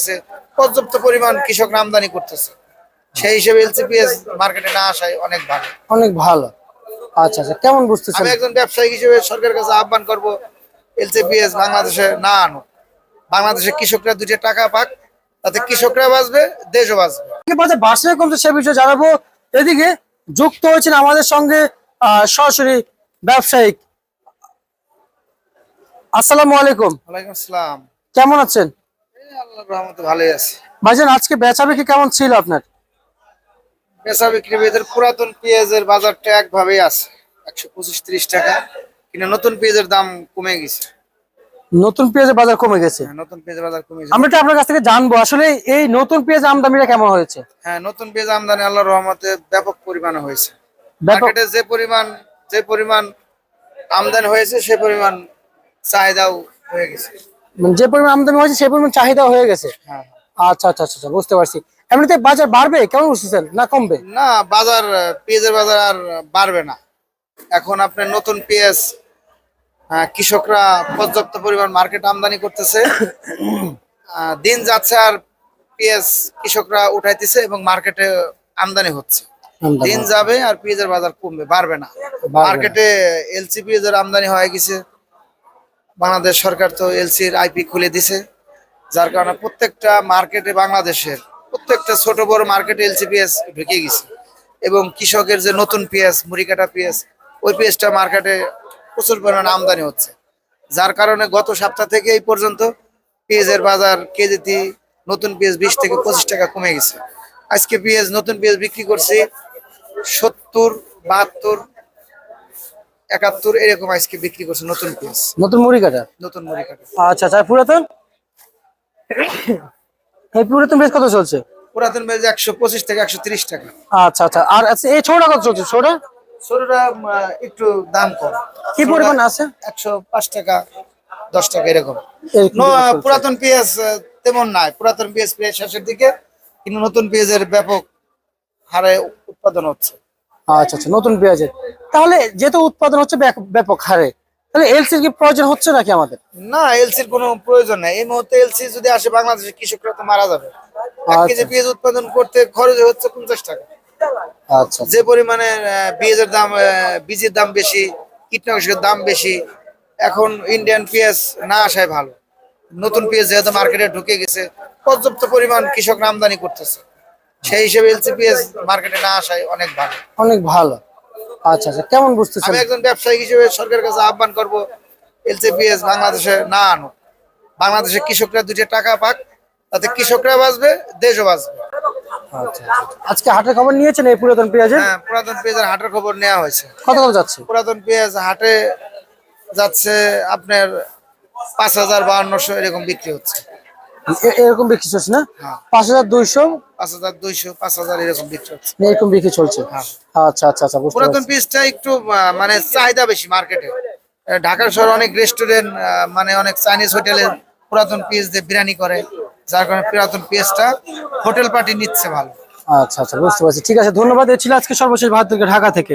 গেছে, পর্যাপ্ত পরিমাণ কৃষক আমদানি করতেছে। সেই হিসেবে এলসি পেঁয়াজ মার্কেটে না আসায় অনেক ভালো। অনেক ভালো। আচ্ছা আচ্ছা, কেমন বুঝতেছেন? আমি একজন ব্যবসায়ী হিসেবে সরকারের কাছে আহ্বান করব, এলসি পেঁয়াজ বাংলাদেশে না আনো, বাংলাদেশের কৃষকরা দুটো টাকা পাক, তাতে কৃষকরা বাঁচবে, দেশও বাঁচবে। বাজার বাড়ছে কমছে সে বিষয়ে জানাবো। এদিকে যুক্ত হয়েছেন আমাদের সঙ্গে সরাসরি ব্যবসায়িক। আসসালামু আলাইকুম। ওয়ালাইকুম আসসালাম। কেমন আছেন? আল্লাহর রহমতে ভালোই আছে। ভাইজান আজকে বেচা বিক্রি কেমন ছিল আপনার? পেঁচা বিক্রি ভেতর পুরাতন পেঁয়াজের বাজারটা একভাবেই আছে, 125-30 টাকা, কিন্তু নতুন পেঁয়াজের দাম কমে গেছে। নতুন পেঁয়াজের বাজার কমে গেছে। নতুন পেঁয়াজের বাজার কমে গেছে। আমরা একটু আপনার কাছ থেকে জানবো আসলে এই নতুন পেঁয়াজ আমদানিটা কেমন হয়েছে। হ্যাঁ, নতুন পেঁয়াজ আমদানি আল্লাহর রহমতে ব্যাপক পরিমাণে হয়েছে। ব্যাপক। মার্কেটে যে পরিমাণ আমদানি হয়েছে সে পরিমাণ চাহিদাও হয়ে গেছে। মানে যে পরিমাণ আমদানি হয়েছে সেই পরিমাণ চাহিদা হয়ে গেছে। হ্যাঁ। আচ্ছা আচ্ছা আচ্ছা আচ্ছা, বুঝতে পারছি। এমনিতে বাজার বাড়বে কেমন বুঝতেছেন না কমবে? না, পেঁয়াজের বাজার আর বাড়বে না। এখন আপনার নতুন পেঁয়াজ কৃষকরা পর্যাপ্ত পরিমাণ মার্কেট আমদানি করতেছে। দিন যাচ্ছে আর পেঁয়াজ কৃষকরা উঠাইতেছে এবং মার্কেটে আমদানি হচ্ছে। দিন যাবে আর পেঁয়াজের বাজার কমবে, বাড়বে না। মার্কেটে এলসি পেঁয়াজের আমদানি হয়ে গেছে। বাংলাদেশ সরকার তো এলসির আইপি খুলে দিছে, যার কারণে প্রত্যেকটা মার্কেটে, বাংলাদেশের প্রত্যেকটা ছোট বড় মার্কেটে এলসি পেঁয়াজ ঢুকে গেছে। এবং কৃষকের যে নতুন পেঁয়াজ, মুড়ি কাটা পেঁয়াজ, ওই পেঁয়াজটা মার্কেটে প্রচুর পরিমাণে আমদানি হচ্ছে। যার কারণে গত সপ্তাহ থেকে এই পর্যন্ত পেঁয়াজের বাজার কেজিতে নতুন পেঁয়াজ 20 থেকে 25 টাকা কমে গেছে। আজকে নতুন পেঁয়াজ বিক্রি করছি 70, 72, 71 এরকম আজকে বিক্রি করছে নতুন পেঁয়াজ। নতুন মুড়ি কাটা। নতুন মুড়ি কাটা। আচ্ছা আচ্ছা, পুরাতন এই পুরাতন পেঁয়াজ কত চলছে? পুরাতন পেঁয়াজ 125 থেকে 130 টাকা। আচ্ছা আচ্ছা, আর আচ্ছা এই ছোটটা কত চলছে? ছোটটা ছোটটা একটু দাম কম। কি পরিমাণ আছে? 105 টাকা, 10 টাকা এরকম। এরকম চলছে। পুরাতন পেঁয়াজ তেমন নাই। পুরাতন পেঁয়াজ শেষের দিকে, কিন্তু নতুন পেঁয়াজের ব্যাপক হারে উৎপাদন হচ্ছে। আচ্ছা আচ্ছা, নতুন পেঁয়াজের তাহলে যেহেতু উৎপাদন হচ্ছে ব্যাপক হারে, তাহলে এলসির কি প্রয়োজন হচ্ছে নাকি আমাদের? না, এলসির কোনো প্রয়োজন নেই। এই মুহূর্তে এলসি যদি আসে, বাংলাদেশের কৃষকরা তো মারা যাবে। 1 কেজি পেঁয়াজ উৎপাদন করতে খরচ হচ্ছে 50 টাকা। আচ্ছা, যে পরিমাণে পেঁয়াজের দাম, বীজের দাম বেশি, কীটনাশকের দাম বেশি, এখন ইন্ডিয়ান পেঁয়াজ না আসায় ভালো। নতুন পেঁয়াজ যেহেতু মার্কেটে ঢুকে গেছে, পর্যাপ্ত পরিমাণ কৃষক আমদানি করতেছে। সেই হিসেবে এলসি পেঁয়াজ মার্কেটে না আসায় অনেক ভালো। অনেক ভালো। আচ্ছা আচ্ছা, কেমন বুঝতেছেন? আমি একজন ব্যবসায়ী হিসেবে সরকারের কাছে আহ্বান করব, এলসি পেঁয়াজ বাংলাদেশে না আনো, বাংলাদেশের কৃষকরা দুটো টাকা পাক, তাতে কৃষকরা বাঁচবে, দেশও বাঁচবে। আচ্ছা আচ্ছা, আজকে হাটের খবর নিয়েছেন এই পুরাতন পেঁয়াজের? হ্যাঁ, পুরাতন পেঁয়াজের হাটের খবর নেওয়া হয়েছে। কত কত যাচ্ছে? পুরাতন পেঁয়াজ হাটে যাচ্ছে আপনার 5000-5200 এরকম বিক্রি হচ্ছে। এরকম বিক্রি চলছে না? হ্যাঁ। 5200, 5200, 5000 এরকম বিক্রি হচ্ছে। এরকম বিক্রি চলছে। হ্যাঁ। আচ্ছা আচ্ছা আচ্ছা, বুঝতে পুরাতন পারছি। পেঁয়াজটা একটু মানে চাহিদা বেশি মার্কেটে। ঢাকা শহরে অনেক রেস্টুরেন্ট, মানে অনেক চাইনিজ হোটেলে পুরাতন পেঁয়াজ দিয়ে বিরিয়ানি করে, যার কারণে পুরাতন পেঁয়াজটা হোটেল পার্টি নিচ্ছে ভালো। আচ্ছা আচ্ছা, বুঝতে পারছি। ঠিক আছে, ধন্যবাদ। এ ছিল আজকে সর্বশেষ ঢাকা থেকে।